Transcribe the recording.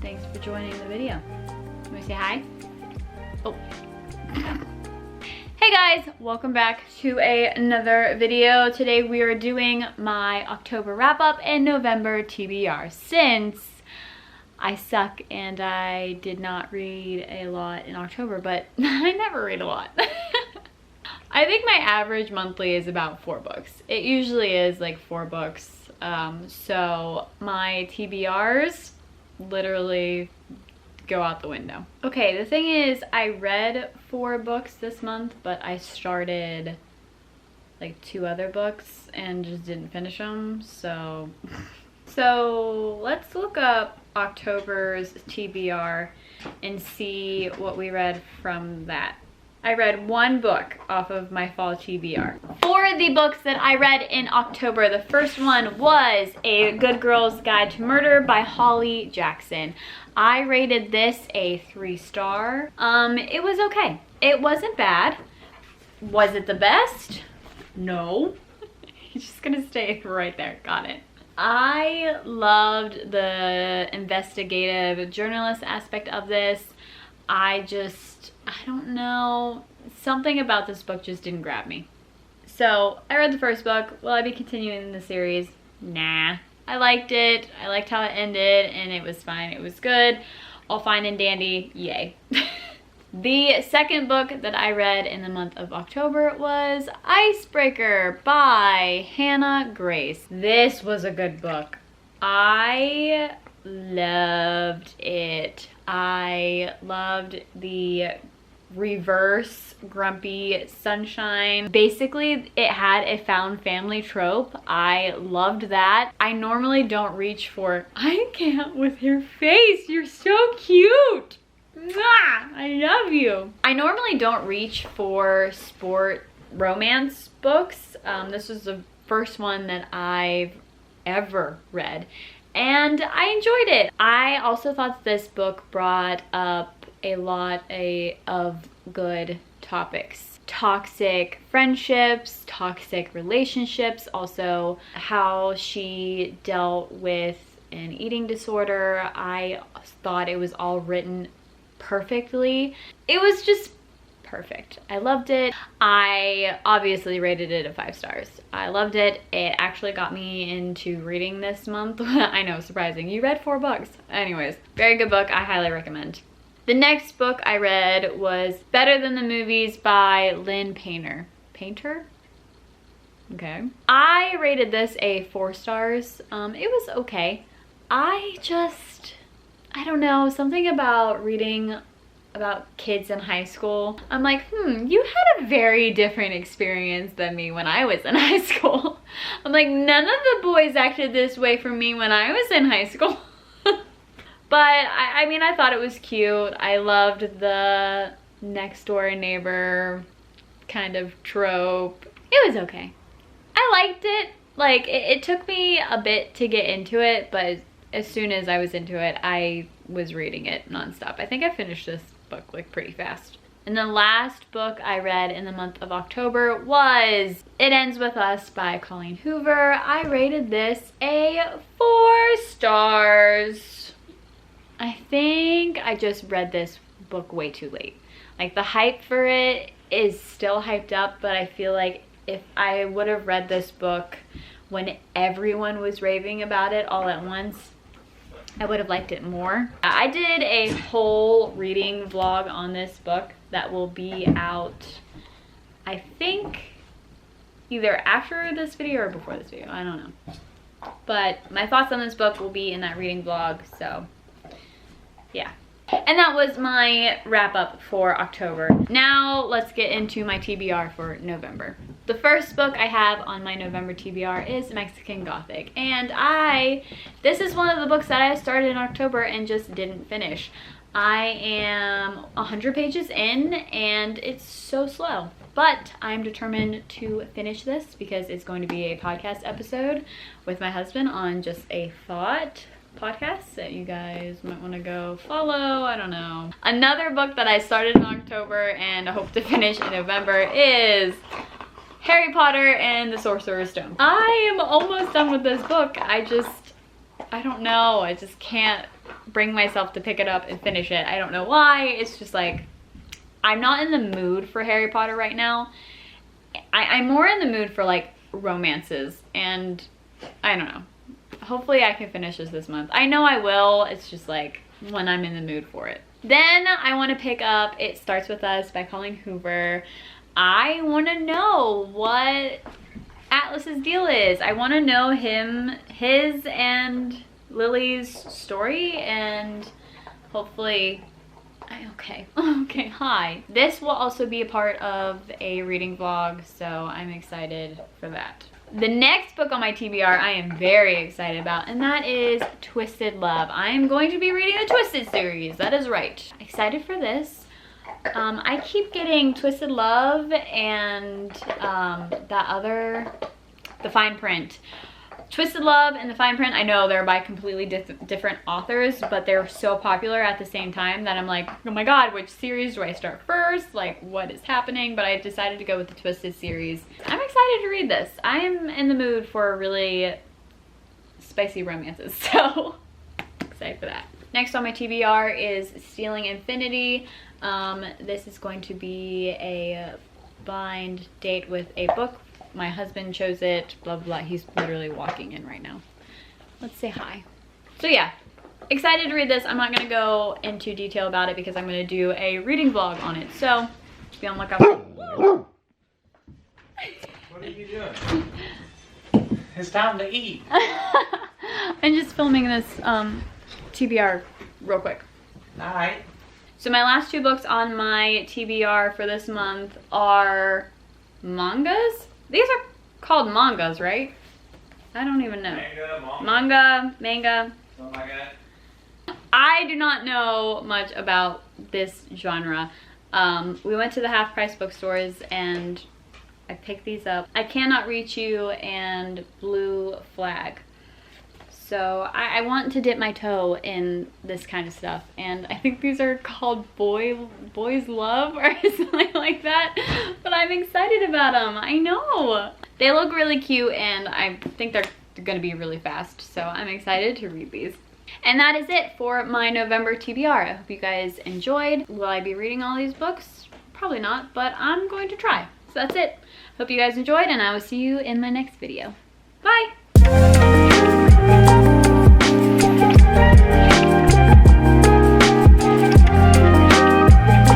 Thanks for joining the video. Can we say hi? Oh. Hey guys, welcome back to another video. Today we are doing my October wrap-up and November TBR since I suck and I did not read a lot in October, but I never read a lot. I think my average monthly is about 4 books. It usually is like 4 books. So my TBRs literally go out the window. Okay, the thing is I read 4 books this month, but I started like 2 other books and just didn't finish them. So let's look up October's TBR and see what we read from that. I read 1 book off of my fall TBR. For the books that I read in October, the first one was A Good Girl's Guide to Murder by Holly Jackson. I rated this a 3-star. It was okay. It wasn't bad. Was it the best? No. He's just gonna stay right there. Got it. I loved the investigative journalist aspect of this. I don't know, something about this book just didn't grab me. So I read the first book. Will I be continuing the series? Nah. I liked it. I liked how it ended and it was fine. It was good. All fine and dandy. Yay. The second book that I read in the month of October was Icebreaker by Hannah Grace. This was a good book. I loved it. I loved the reverse grumpy sunshine. Basically, it had a found family trope. I loved that. I normally don't reach for, I can't with your face, you're so cute. Mwah! I love you. I normally don't reach for sport romance books. This was the first one that I've ever read, and I enjoyed it. I also thought this book brought up a lot of good topics. Toxic friendships, toxic relationships, also how she dealt with an eating disorder. I thought it was all written perfectly. It was just perfect. I loved it. I obviously rated it a 5 stars. I loved it. It actually got me into reading this month. I know, surprising. You read 4 books. Anyways, very good book. I highly recommend. The next book I read was Better Than the Movies by Lynn Painter. Painter? Okay. I rated this a 4 stars. It was okay. I don't know, something about reading about kids in high school. I'm like, you had a very different experience than me when I was in high school. I'm like, none of the boys acted this way for me when I was in high school. But I mean, I thought it was cute. I loved the next door neighbor kind of trope. It was okay. I liked it. Like, it took me a bit to get into it, but as soon as I was into it, I was reading it nonstop. I think I finished this book like pretty fast. And the last book I read in the month of October was It Ends With Us by Colleen Hoover. I rated this a 4 stars. I think I just read this book way too late. Like, the hype for it is still hyped up, but I feel like if I would have read this book when everyone was raving about it all at once, I would have liked it more. I did a whole reading vlog on this book that will be out, I think, either after this video or before this video. I don't know. But my thoughts on this book will be in that reading vlog, so yeah. And that was my wrap up for October. Now let's get into my TBR for November. The first book I have on my November TBR is Mexican Gothic. And this is one of the books that I started in October and just didn't finish. I am 100 pages in and it's so slow. But I'm determined to finish this because it's going to be a podcast episode with my husband on just a thought podcast that you guys might want to go follow. I don't know. Another book that I started in October and I hope to finish in November is Harry Potter and the Sorcerer's Stone. I am almost done with this book. I don't know. I just can't bring myself to pick it up and finish it. I don't know why. It's just like, I'm not in the mood for Harry Potter right now. I'm more in the mood for like romances, and I don't know. Hopefully I can finish this month. I know I will. It's just like when I'm in the mood for it. Then I want to pick up It Starts With Us by Colleen Hoover. I want to know what Atlas's deal is. I want to know his and Lily's story, and hopefully, okay, hi. This will also be a part of a reading vlog, so I'm excited for that. The next book on my TBR I am very excited about, and that is Twisted Love. I am going to be reading the Twisted series, that is right. Excited for this. I keep getting Twisted Love and The Fine Print. Twisted Love and The Fine Print, I know they're by completely different authors, but they're so popular at the same time that I'm like, oh my god, which series do I start first? Like, what is happening? But I decided to go with the Twisted series. I'm excited to read this. I am in the mood for really spicy romances, so excited for that. Next on my TBR is Stealing Infinity. This is going to be a blind date with a book. My husband chose it, blah, blah, blah. He's literally walking in right now. Let's say hi. So yeah, excited to read this. I'm not gonna go into detail about it because I'm gonna do a reading vlog on it. So, be on the lookout. What are you doing? It's time to eat. I'm just filming this TBR real quick. Alright. So my last two books on my TBR for this month are mangas. These are called mangas, right? I don't even know. Manga. Something like that. I do not know much about this genre. We went to the half price bookstores and I picked these up. I Cannot Reach You and Blue Flag. So I want to dip my toe in this kind of stuff, and I think these are called Boys Love or something like that, but I'm excited about them. I know. They look really cute, and I think they're gonna be really fast, so I'm excited to read these. And that is it for my November TBR. I hope you guys enjoyed. Will I be reading all these books? Probably not, but I'm going to try. So that's it. Hope you guys enjoyed, and I will see you in my next video. Bye!